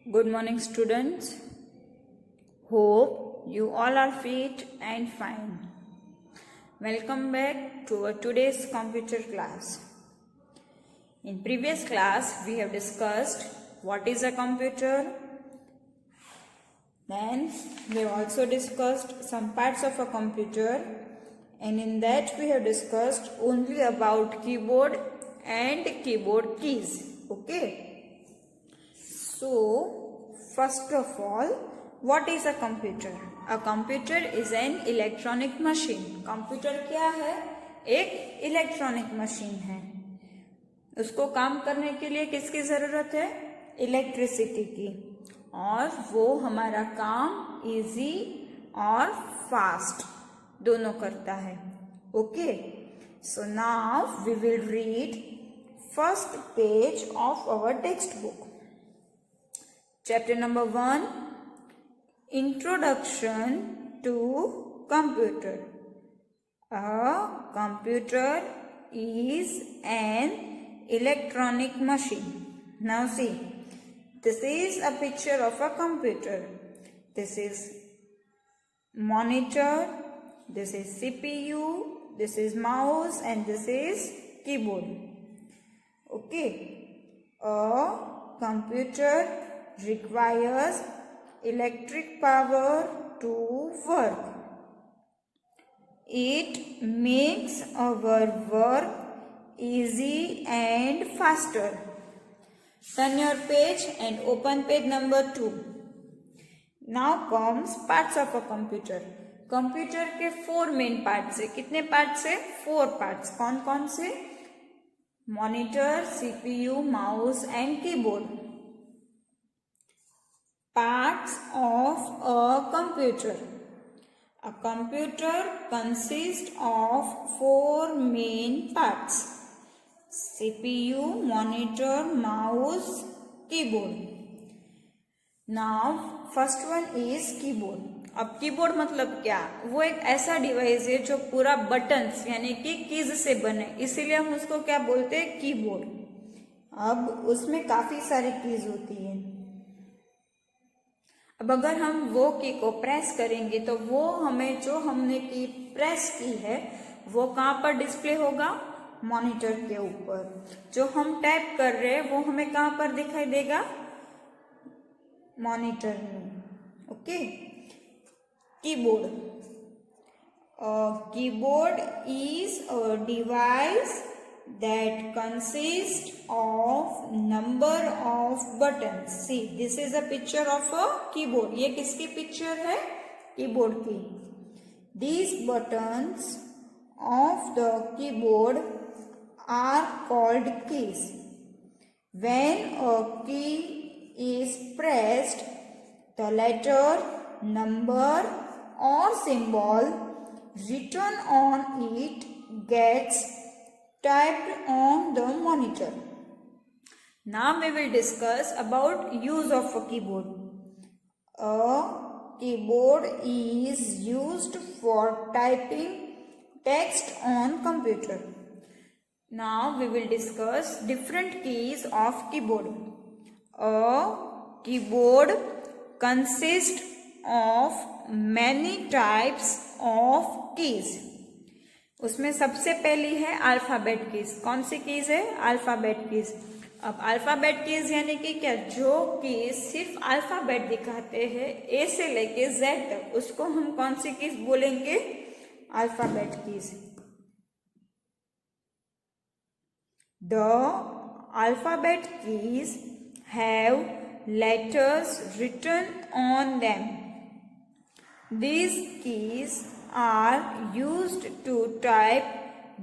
Good morning, students. Hope you all are fit and fine. Welcome back to our today's computer class. In previous class, we have discussed what is a computer. Then we have also discussed some parts of a computer, and in that we have discussed only about keyboard and keyboard keys. Okay. So, first of all, what is a computer? A computer is an electronic machine. Computer क्या है? एक electronic machine है. उसको काम करने के लिए किसकी जरूरत है? इलेक्ट्रिसिटी की. और वो हमारा काम इजी और फास्ट दोनों करता है. Okay. So now we will read first page of our text book. Chapter number 1, Introduction to Computer. A computer is an electronic machine. Now see, this is a picture of a computer. This is monitor, this is CPU, this is mouse, and this is keyboard. Okay. A computer requires electric power to work. It makes our work easy and faster. Turn your page and open page number 2. Now comes parts of a computer. Computer के 4 main parts है. कितने parts है? 4 parts. कौन कौन से? Monitor, CPU, mouse and keyboard. Parts of a computer. A computer consists of 4 main parts: CPU, monitor, mouse, keyboard. Now, first one is keyboard. अब keyboard मतलब क्या? वो एक ऐसा डिवाइस है जो पूरा बटन्स यानी कि कीज से बने, इसीलिए हम उसको क्या बोलते हैं? कीबोर्ड. अब उसमें काफी सारी कीज होती है. अब अगर हम वो की को प्रेस करेंगे तो वो हमें जो हमने की प्रेस की है वो कहाँ पर डिस्प्ले होगा? मॉनिटर के ऊपर. जो हम टाइप कर रहे हैं वो हमें कहाँ पर दिखाई देगा? मॉनिटर में. Okay. Keyboard. Keyboard is a device that consists of number of buttons. See, this is a picture of a keyboard. ये किसकी पिक्चर है? कीबोर्ड की. These buttons of the keyboard are called keys. When a key is pressed, the letter, number or symbol written on it gets typed on the monitor. Now we will discuss about use of a keyboard. A keyboard is used for typing text on computer. Now we will discuss different keys of keyboard. A keyboard consists of many types of keys. उसमें सबसे पहली है alphabet keys. कौन सी keys है? Alphabet keys. अब alphabet keys यानी कि क्या? जो कीज सिर्फ अल्फाबेट दिखाते हैं ए से लेके जेड तक, उसको हम कौन सी कीज बोलेंगे? Alphabet keys. The alphabet keys have letters written on them. These keys are used to type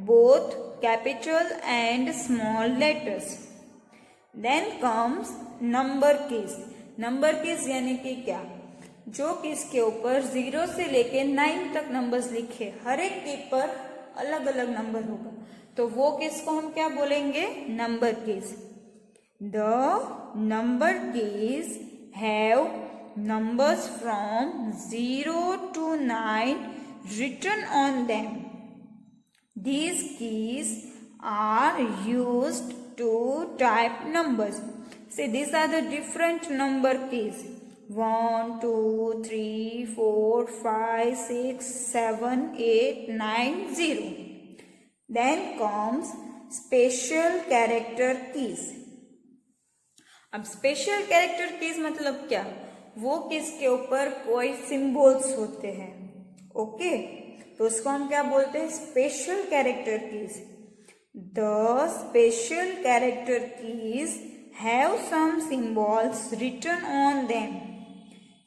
both capital and small letters. Then comes number keys. Number keys यानी कि क्या? जो कीज के ऊपर 0 से लेके 9 तक नंबर्स लिखे, हर एक की पर अलग अलग नंबर होगा, तो वो कीज को हम क्या बोलेंगे? Number keys. The number keys have numbers from 0 to 9 written on them. These keys are used to type numbers. See, these are the different number keys. 1, 2, 3, 4, 5, 6, 7, 8, 9, 0. Then comes special character keys. अब special character keys मतलब क्या? वो keys के ऊपर कोई symbols होते हैं. Okay, तो उसको हम क्या बोलते हैं? Special character keys. The special character keys have some symbols written on them.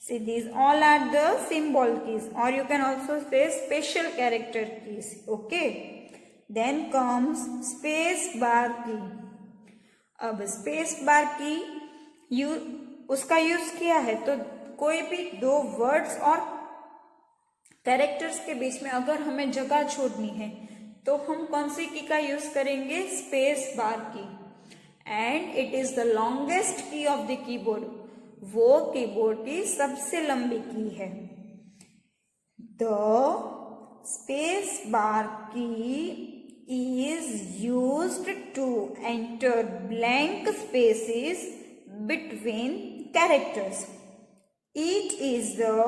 See, these all are the symbol keys, or you can also say special character keys. Okay, then comes space bar key. अब space bar key उसका use किया है तो कोई भी दो words और characters के बीच में अगर हमें जगह छोड़नी है तो हम कौन सी की का यूज करेंगे? Space bar key. And it is the longest key of the keyboard. वो कीबोर्ड की सबसे लंबी की है. The space bar key is used to enter blank spaces between characters. It is the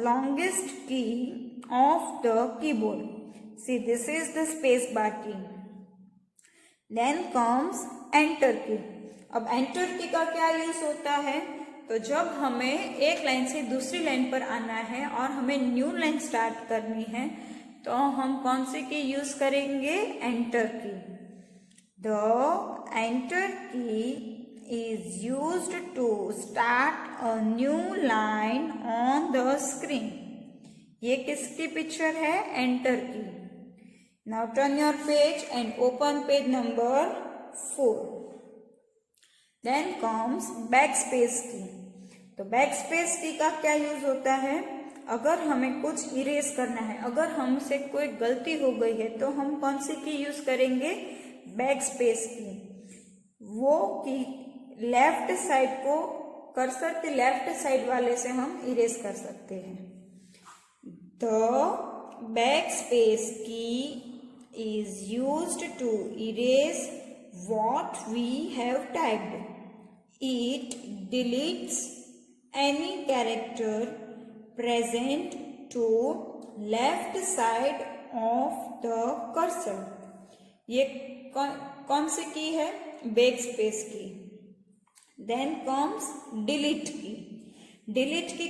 longest key of the keyboard. See, this is the space bar key. Then comes enter key. अब enter key का क्या use होता है? तो जब हमें एक line से दूसरी लाइन पर आना है और हमें न्यू लाइन स्टार्ट करनी है तो हम कौन सी की यूज करेंगे? एंटर की. द एंटर की is used to start a new line on the screen. ये किसकी पिक्चर है? एंटर की. Now turn your page and open page number 4. Then comes backspace की. तो backspace की का क्या यूज होता है? अगर हमें कुछ इरेज करना है, अगर हमसे कोई गलती हो गई है तो हम कौन सी की यूज करेंगे? Backspace key. वो की लेफ्ट साइड को कर्सर के लेफ्ट साइड वाले से हम इरेज कर सकते हैं. The backspace key is used to erase what we have typed. It deletes any character present to left side of the cursor. ये कौन सी की है? बैकस्पेस की. Then comes delete key. Delete key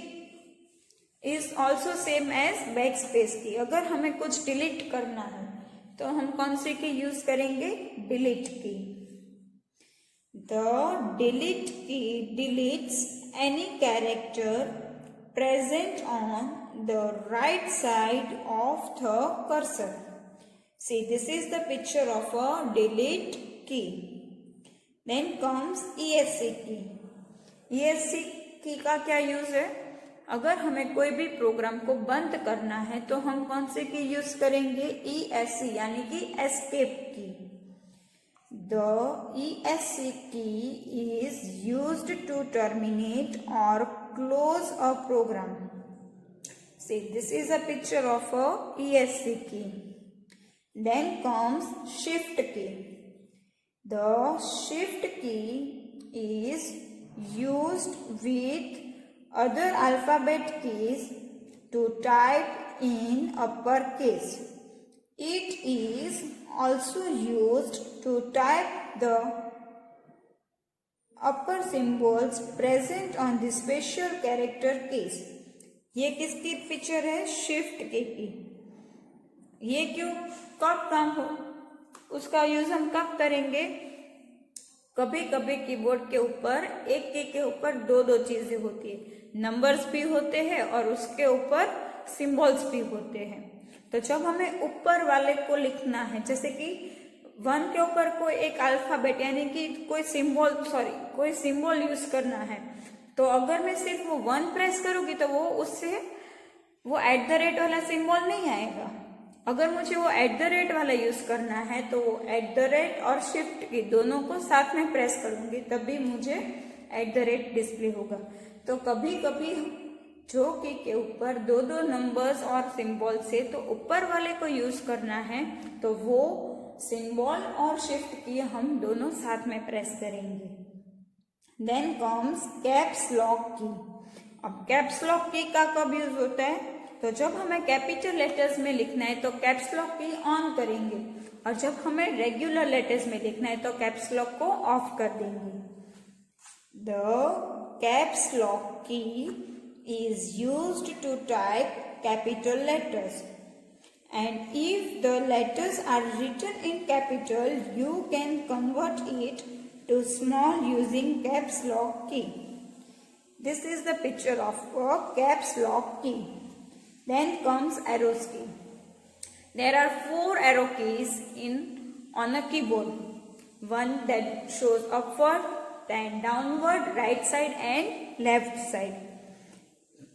is also same as backspace key. अगर हमें कुछ delete करना है तो हम कौन सी की यूज करेंगे? डिलीट की. द डिलीट की deletes any character present on the right side of the cursor. See, this is the picture of a delete key. Then comes ESC की. ESC की का क्या यूज है? अगर हमें कोई भी प्रोग्राम को बंद करना है तो हम कौन से की यूज करेंगे? ESC यानी कि escape key. The ESC key is used to terminate और close a program. See, this is a picture of a ESC key. Then comes shift key. The shift key is used with other alphabet keys to type in uppercase. It is also used to type the upper symbols present on the special character keys. ये किसकी picture है? Shift की. ये क्यों, कब काम हो, उसका यूज हम कब करेंगे? कभी कभी कीबोर्ड के ऊपर एक की के ऊपर दो दो चीजें होती है. नंबर्स भी होते हैं और उसके ऊपर सिंबल्स भी होते हैं. तो जब हमें ऊपर वाले को लिखना है, जैसे कि 1 के ऊपर कोई एक अल्फाबेट यानी कि कोई सिंबल यूज करना है, तो अगर मैं सिर्फ वो 1 प्रेस करूंगी तो वो उससे वो @ वाला सिंबल नहीं आएगा. अगर मुझे वो @ वाला यूज करना है तो वो @ और शिफ्ट की दोनों को साथ में प्रेस करूंगी तभी मुझे @ डिस्प्ले होगा. तो कभी कभी जो की के ऊपर दो दो नंबर्स और सिंबल से तो ऊपर वाले को यूज करना है तो वो सिंबल और शिफ्ट की हम दोनों साथ में प्रेस करेंगे. देन कम्स कैप्स लॉक की। अब कैप्स लॉक की का कब यूज होता है? तो जब हमें कैपिटल लेटर्स में लिखना है तो कैप्स लॉक की ऑन करेंगे, और जब हमें रेगुलर लेटर्स में लिखना है तो कैप्स लॉक को ऑफ कर देंगे। The caps lock key is used to type capital letters, and if the letters are written in capital, you can convert it to small using caps lock key. This is the picture of a caps lock key. Then comes arrows key. There are 4 arrow keys on a keyboard. One that shows upward, then downward, right side and left side.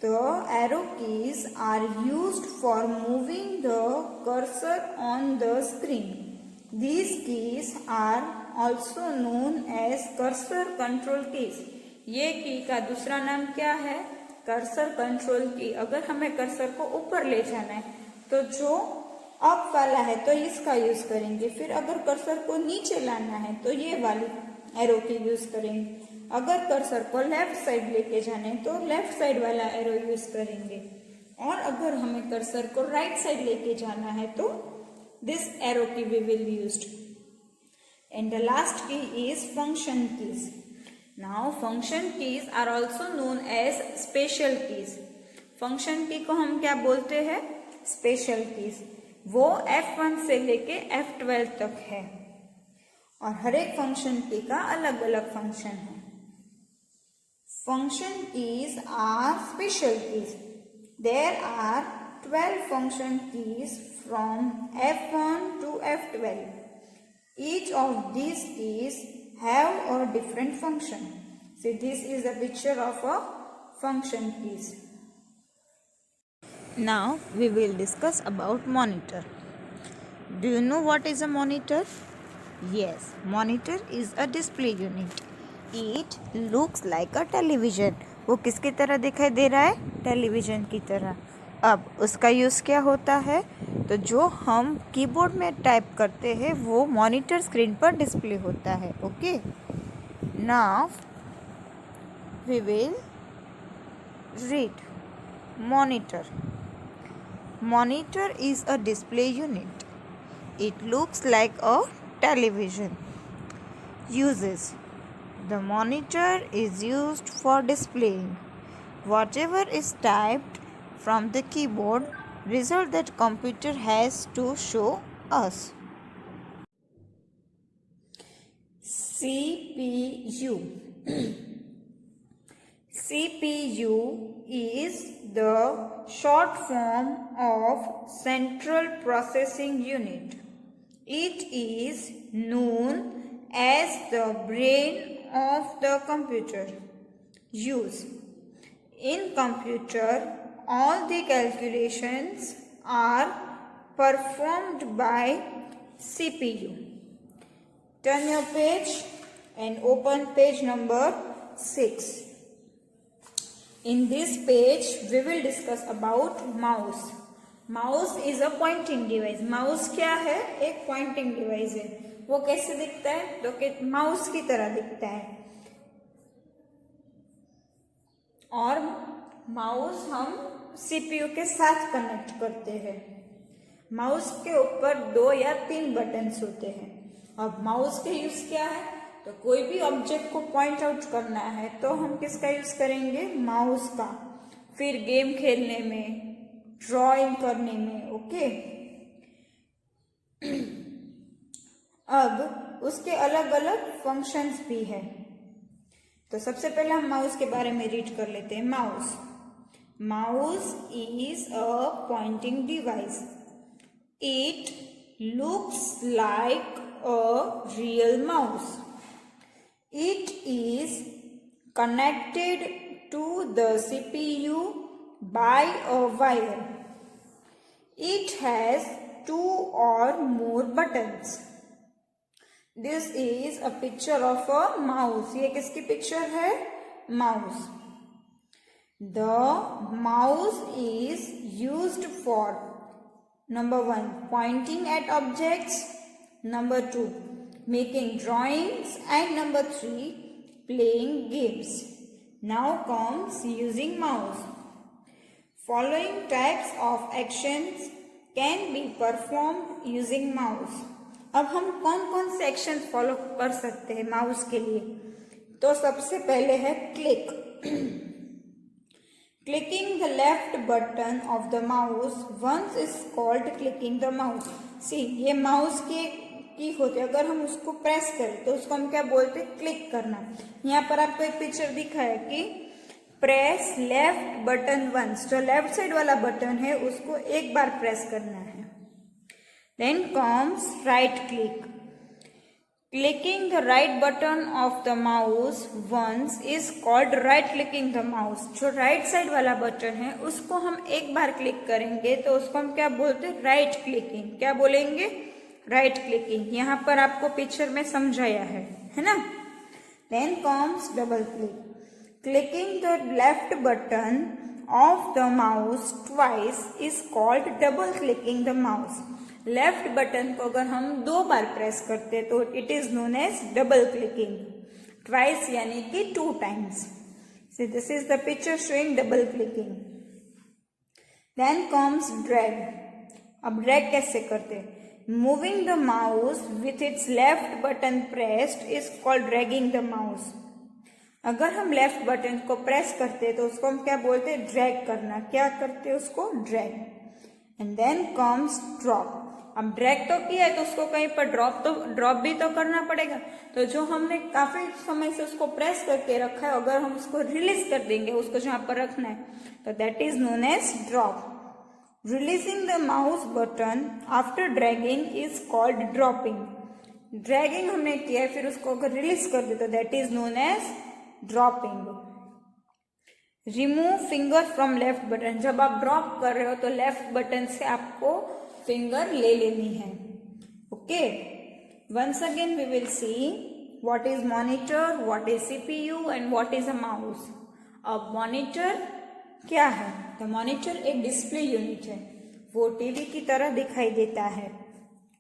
The arrow keys are used for moving the cursor on the screen. These keys are also known as cursor control keys. ये की का दूसरा नाम क्या है? Cursor control की। अगर हमें कर्सर को ऊपर ले जाना है तो जो अप वाला है तो इसका यूज करेंगे, फिर अगर कर्सर को नीचे लाना है तो ये वाली एरो की यूज करेंगे, अगर कर्सर को लेफ्ट साइड लेके जाने तो लेफ्ट साइड वाला एरो यूज करेंगे, और अगर हमें कर्सर को राइट साइड लेके जाना है तो this arrow key we will used. And the last key is function keys. Now function keys are also known as special keys. Function key को हम क्या बोलते हैं? Special keys. वो F1 से लेके F12 तक है, और हर एक फंक्शन की का अलग अलग फंक्शन है। Function keys are special keys. There are 12 function keys from F1 to F12. Each of these keys have a different function. See, this is a picture of a function keys. Now we will discuss about monitor. Do you know what is a monitor? Yes, monitor is a display unit. It looks like a television. वो किसकी तरह दिखाई दे रहा है? Television की तरह। अब उसका यूज़ क्या होता है? तो जो हम कीबोर्ड में टाइप करते हैं वो मॉनिटर स्क्रीन पर डिस्प्ले होता है। Okay, now we will read monitor. Monitor is a display unit. It looks like a television. Uses: the monitor is used for displaying whatever is typed from the keyboard, result that computer has to show us. CPU. CPU is the short form of Central Processing Unit. It is known as the brain of the computer. Use: in computer, all the calculations are performed by CPU. Turn your page and open page number 6. In this page, we will discuss about mouse. Mouse is a pointing device. Mouse क्या है? एक pointing device है। वो कैसे दिखता है? तो कि माउस की तरह दिखता है, और माउस हम सीपीयू के साथ कनेक्ट करते हैं। माउस के ऊपर 2 या 3 बटन्स होते हैं। अब माउस के यूज क्या है? तो कोई भी ऑब्जेक्ट को पॉइंट आउट करना है तो हम किसका यूज करेंगे? माउस का। फिर गेम खेलने में, ड्राइंग करने में। ओके, अब उसके अलग अलग फंक्शंस भी है। तो सबसे पहले हम माउस के बारे में रीड कर लेते हैं। Mouse mouse is a pointing device. It looks like a real mouse. It is connected to the CPU by a wire. It has 2 or more buttons. This is a picture of a mouse. ये किसकी picture है? Mouse. The mouse is used for number 1, pointing at objects, number 2, making drawings, and number 3, playing games. Now comes using mouse. Following types of actions can be performed using mouse. अब हम कौन कौन से action follow कर सकते हैं mouse के लिए? तो सबसे पहले है click. Clicking the left button of the mouse once is called clicking the mouse. See, ये माउस की होती है. अगर हम उसको प्रेस करें तो उसको हम क्या बोलते हैं? क्लिक करना. यहाँ पर आपको एक पिक्चर दिखा है कि प्रेस लेफ्ट बटन वंस. जो लेफ्ट साइड वाला बटन है उसको एक बार प्रेस करना है. Then comes right click. Clicking the right button of the mouse once is called right clicking the mouse. जो राइट साइड वाला बटन है उसको हम एक बार क्लिक करेंगे तो उसको हम क्या बोलते हैं? Right clicking. क्या बोलेंगे? Right clicking. यहाँ पर आपको पिक्चर में समझाया है ना. Then comes double click. Clicking the left button of the mouse twice is called double clicking the mouse. Left button को अगर हम 2 बार प्रेस करते तो it is known as double clicking. Twice यानी कि 2 times. So this is the picture showing double clicking. Then comes drag. अब drag कैसे करते? Moving the mouse with its left button pressed is called dragging the mouse. अगर हम left button को press करते तो उसको हम क्या बोलते? ड्रैग करना. क्या करते? उसको drag. And then comes drop. अब ड्रैग तो किया है तो उसको कहीं पर ड्रॉप भी तो करना पड़ेगा. तो जो हमने काफी समय से उसको प्रेस करके रखा है अगर हम उसको रिलीज कर देंगे उसको जहां पर रखना है तो that is known as drop. Releasing the mouse button after dragging is called dropping. Dragging हमने किया है फिर उसको अगर रिलीज कर दे तो that is known as dropping. Remove finger from left button. जब आप ड्रॉप कर रहे हो तो लेफ्ट बटन से आपको फिंगर ले लेनी है. Okay, once again we will see what is monitor, what is CPU and what is a mouse. अब मॉनिटर क्या है? तो मॉनिटर एक डिस्प्ले यूनिट है. वो टीवी की तरह दिखाई देता है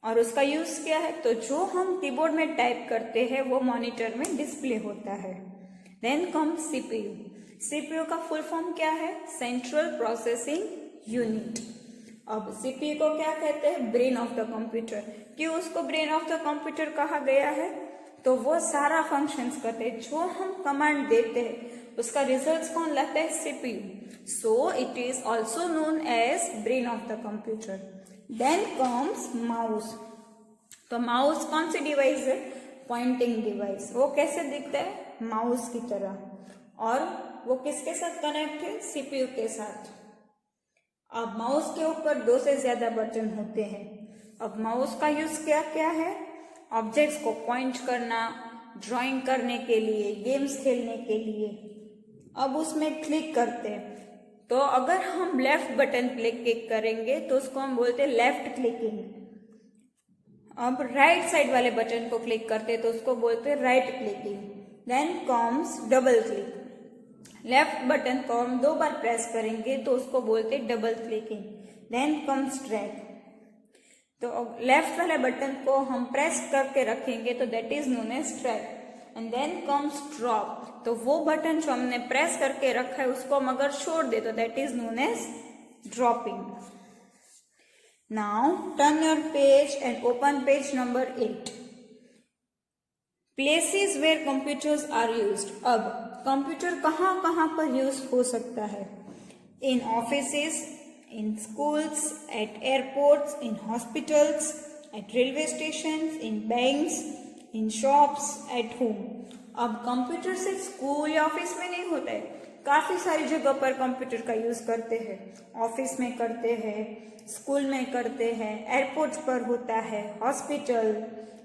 और उसका यूज क्या है? तो जो हम कीबोर्ड में टाइप करते हैं वो मॉनिटर में डिस्प्ले होता है. Then comes CPU. सीपीयू का फुल फॉर्म क्या है? Central processing unit. अब सीपीयू को क्या कहते हैं? Brain of the computer. क्यों उसको ब्रेन ऑफ द कंप्यूटर कहा गया है? तो वो सारा फंक्शंस करते हैं. जो हम कमांड देते हैं उसका रिजल्ट कौन लाता है? CPU. So it is also known as brain of the computer. Then comes mouse. तो माउस कौन सी डिवाइस है? Pointing device. वो कैसे दिखता है? माउस की तरह. और वो किसके साथ कनेक्ट है? सीपीयू के साथ. अब माउस के ऊपर 2 से ज्यादा बटन होते हैं. अब माउस का यूज क्या क्या है? ऑब्जेक्ट्स को पॉइंट करना, ड्राइंग करने के लिए, गेम्स खेलने के लिए. अब उसमें क्लिक करते हैं तो अगर हम लेफ्ट बटन क्लिक करेंगे तो उसको हम बोलते हैं लेफ्ट क्लिकिंग. अब राइट साइड वाले बटन को क्लिक करते हैं तो उसको बोलते हैं right clicking. Then comes double click. Left button को हम 2 बार प्रेस करेंगे तो उसको बोलते हैं double clicking. Then comes drag. तो लेफ्ट वाले बटन को हम प्रेस करके रखेंगे तो that is known as drag. And then comes drop. तो वो बटन जो हमने प्रेस करके रखा है उसको हम अगर छोड़ दे तो that is known as dropping. Now turn your page and open page number 8. Places where computers are used. अब कंप्यूटर कहाँ कहाँ पर यूज हो सकता है? In offices, in schools, at airports, in hospitals, at railway station, in banks, in shops, at home. अब computer सिर्फ school या ऑफिस में नहीं होता है. काफी सारी जगह पर कंप्यूटर का यूज करते हैं. ऑफिस में करते हैं, स्कूल में करते हैं, एयरपोर्ट पर होता है, hospital,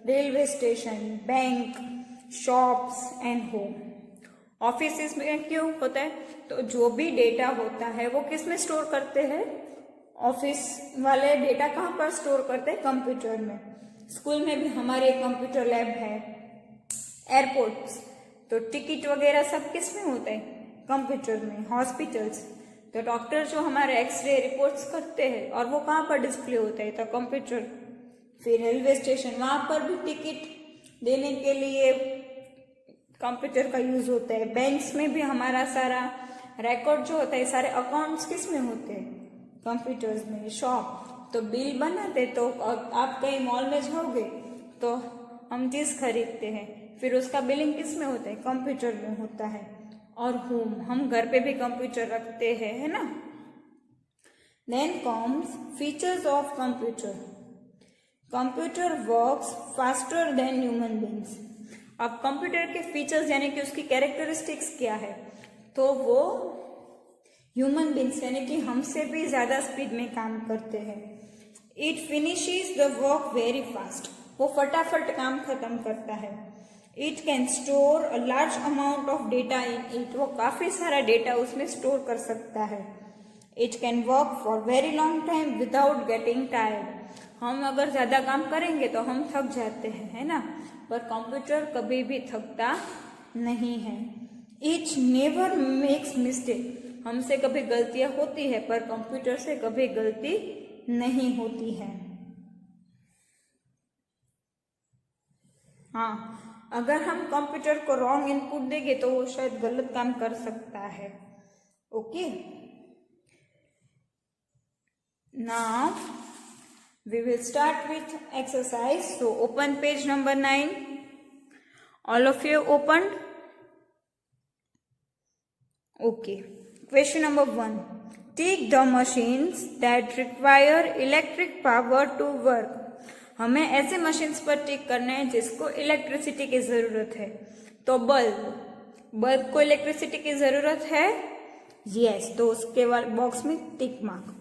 railway station, bank, shops and home. Office में क्यों होता है? तो जो भी डेटा होता है वो किस में स्टोर करते हैं? ऑफिस वाले डेटा कहाँ पर स्टोर करते हैं? कंप्यूटर में. स्कूल में भी हमारे कंप्यूटर लैब है. एयरपोर्ट्स तो टिकट वगैरह सब किस में होता है? कंप्यूटर में. हॉस्पिटल्स तो डॉक्टर जो हमारे एक्सरे रिपोर्ट्स करते हैं और वो कहाँ पर डिस्प्ले होता है? तो कंप्यूटर. फिर रेलवे स्टेशन, वहां पर भी टिकट देने के लिए कंप्यूटर का यूज होता है। बैंक्स में भी हमारा सारा रिकॉर्ड जो होता है, सारे अकाउंट्स किस में होते हैं? कंप्यूटर्स में। शॉप तो बिल बनाते, तो आप कहीं मॉल में जाओगे तो हम चीज खरीदते हैं, फिर उसका बिलिंग किस में होता है? कंप्यूटर में होता है। और होम, हम घर पे भी कंप्यूटर रखते हैं, है ना। Then comes features of computer. Computer works faster than human beings. अब कंप्यूटर के फीचर्स यानी कि उसकी कैरेक्टरिस्टिक्स क्या है? तो वो ह्यूमन बींग्स यानी कि हमसे भी ज्यादा स्पीड में काम करते हैं। It finishes the work very fast, वो फटाफट काम खत्म करता है। It can store a large amount of data in it, वो काफी सारा डेटा उसमें स्टोर कर सकता है। It can work for very long time without getting tired. हम अगर ज्यादा काम करेंगे तो हम थक जाते हैं, है ना, पर कंप्यूटर कभी भी थकता नहीं है। इट नेवर मेक्स मिस्टेक, हमसे कभी गलतियां होती है पर कंप्यूटर से कभी गलती नहीं होती है। हाँ, अगर हम कंप्यूटर को रॉन्ग इनपुट देंगे तो वो शायद गलत काम कर सकता है। Okay, now we will start with exercise. So open page number 9. All of you opened? Okay. Question number 1. Take the machines that require electric power to work. हमें ऐसे मशीन्स पर टिक करना है जिसको इलेक्ट्रिसिटी की जरूरत है। तो बल्ब को इलेक्ट्रिसिटी की जरूरत है, यस, तो उसके बॉक्स में tick mark.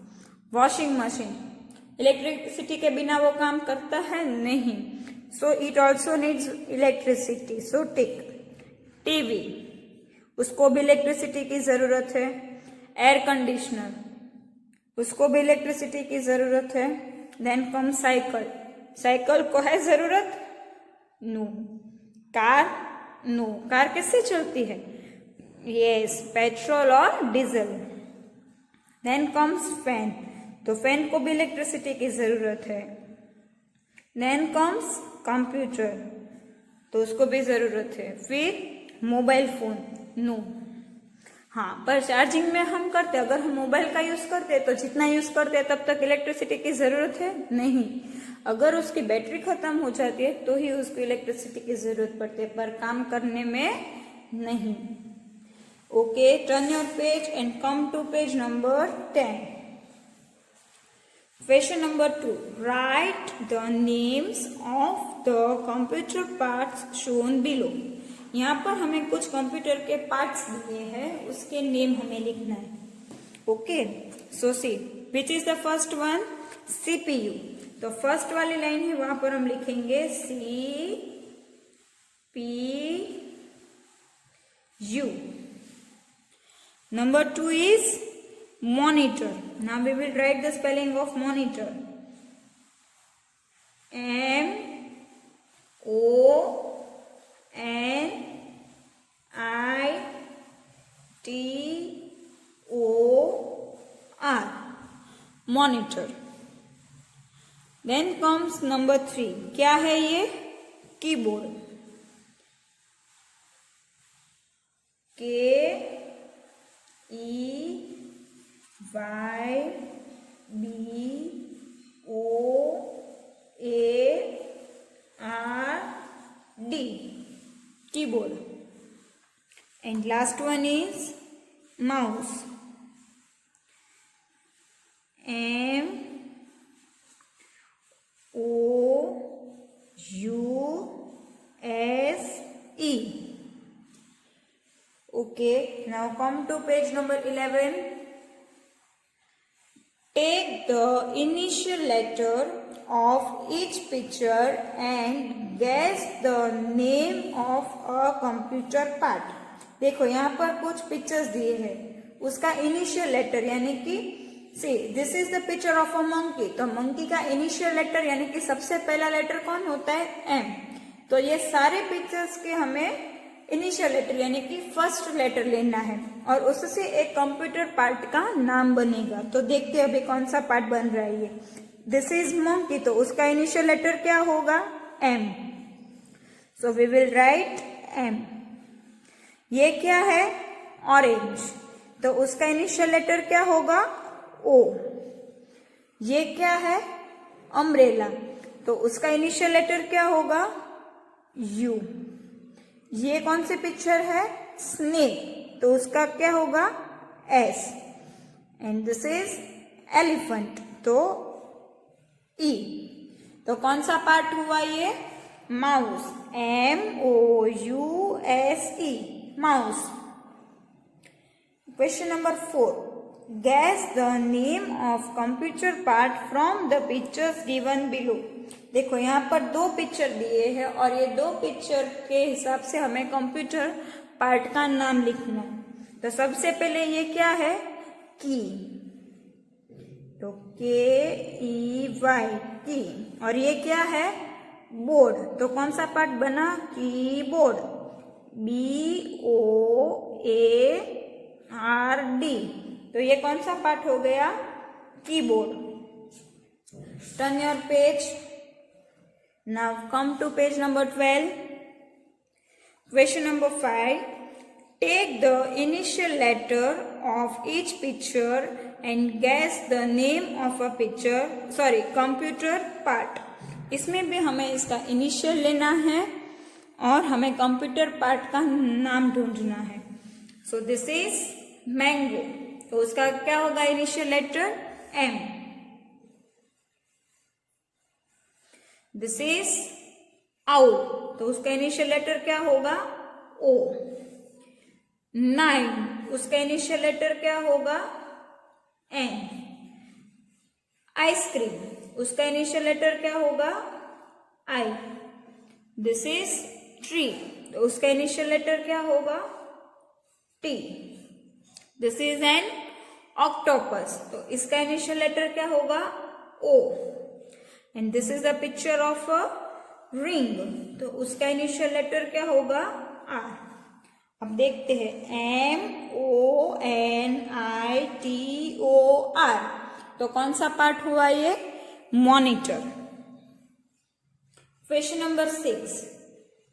Washing machine, electricity के बिना वो काम करता है नहीं, so it also needs electricity, so tick. TV, उसको भी इलेक्ट्रिसिटी की जरूरत है। एयर कंडीशनर, उसको भी इलेक्ट्रिसिटी की जरूरत है। देन कम साइकिल, साइकिल को है जरूरत? नो। कार, नो, कार किससे चलती है? यस, पेट्रोल और डीजल। देन कम्स फैन, तो फैन को भी इलेक्ट्रिसिटी की जरूरत है। देन कम्स कंप्यूटर, तो उसको भी जरूरत है। फिर मोबाइल फोन, नो। हाँ, पर चार्जिंग में हम करते, अगर हम मोबाइल का यूज करते तो जितना यूज करते तब तक इलेक्ट्रिसिटी की जरूरत है नहीं। अगर उसकी बैटरी खत्म हो जाती है तो ही उसको इलेक्ट्रिसिटी की जरूरत पड़ती है, पर काम करने में नहीं। Okay, turn your page and come to page number 10. Question number 2. Write the names of the computer parts shown below. यहाँ पर हमें कुछ कंप्यूटर के पार्ट्स दिए हैं, उसके नेम हमें लिखना है। Okay, so see which is the first one? CPU। तो फर्स्ट वाली लाइन है, वहां पर हम लिखेंगे CPU। Number 2 is monitor. Now we will write the spelling of monitor. MONITOR. Monitor. Then comes number 3. क्या है ये? Keyboard. KEYBOARD. Keyboard. And last one is mouse. MOUSE. Okay, now come to page number 11. Take the initial letter of each picture and guess the name of a computer part. देखो यहाँ पर कुछ pictures दिए हैं, उसका initial letter यानी कि see this is the picture of a monkey, तो मंकी का इनिशियल लेटर यानी कि सबसे पहला लेटर कौन होता है? एम। तो ये सारे पिक्चर्स के हमें इनिशियल लेटर यानी कि फर्स्ट लेटर लेना है और उससे एक कंप्यूटर पार्ट का नाम बनेगा। तो देखते हैं अभी कौन सा पार्ट बन रहा है ये। दिस इज मंकी, तो उसका इनिशियल लेटर क्या होगा? M. So we will write M. ये क्या है? ऑरेंज, तो उसका इनिशियल लेटर क्या होगा? ओ। ये क्या है? अम्ब्रेला, तो उसका इनिशियल लेटर क्या होगा? यू। ये कौन सी पिक्चर है? स्नेक, तो उसका क्या होगा? S. And this is elephant, तो ई। तो कौन सा पार्ट हुआ ये? Mouse, MOUSE, mouse. Question number 4, gas the name of computer part from the pictures given below. देखो यहाँ पर दो पिक्चर दिए हैं और ये दो पिक्चर के हिसाब से हमें कंप्यूटर पार्ट का नाम लिखना है। तो सबसे पहले ये क्या है? की, तो KEY, की। और ये क्या है? बोर्ड, तो कौन सा पार्ट बना? कीबोर्ड, BOARD, तो ये कौन सा पार्ट हो गया? Keyboard. Turn your page, now come to page number 12। Question number 5, take the initial letter of each picture and guess the name of a picture, sorry computer part. इसमें भी हमें इसका इनिशियल लेना है और हमें कंप्यूटर पार्ट का नाम ढूंढना है। सो दिस इज मैंगो, तो उसका क्या होगा? Initial letter M। This is owl, तो उसका इनिशियल लेटर क्या होगा? O। 9, उसका इनिशियल लेटर क्या होगा? N। आइसक्रीम, उसका इनिशियल लेटर क्या होगा? I। दिस इज ट्री, तो उसका इनिशियल लेटर क्या होगा? T। This is an octopus, तो इसका इनिशियल लेटर क्या होगा? O। And this is the picture of a ring, तो उसका इनिशियल लेटर क्या होगा? R। अब देखते हैं, MONITOR, तो कौन सा पार्ट हुआ ये? Monitor. Question number 6,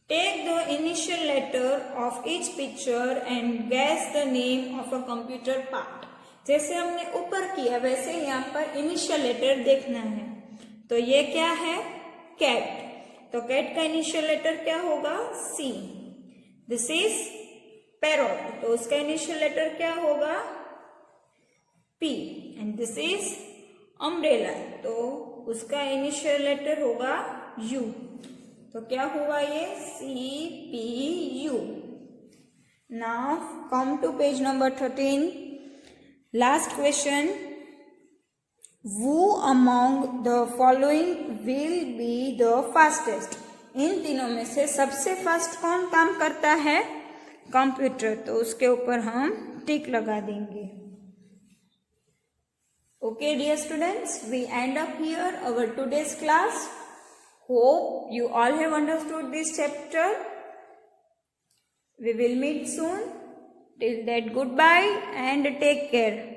take the initial letter of each picture and guess the name of a computer part. जैसे हमने ऊपर किया वैसे यहाँ पर इनिशियल लेटर देखना है। तो ये क्या है? कैट, तो कैट का इनिशियल लेटर क्या होगा? C। दिस इज पैरोट, तो उसका इनिशियल लेटर क्या होगा? P। And this is umbrella, तो उसका इनिशियल लेटर होगा U। तो क्या हुआ ये? CPU। Now come to page number 13। Last question, Who among the following will be the fastest? इन तीनों में से सबसे फास्ट कौन काम करता है? कंप्यूटर, तो उसके ऊपर हम टिक लगा देंगे। Okay, dear students, we end up here our today's class. Hope you all have understood this chapter. We will meet soon. Till that, goodbye and take care.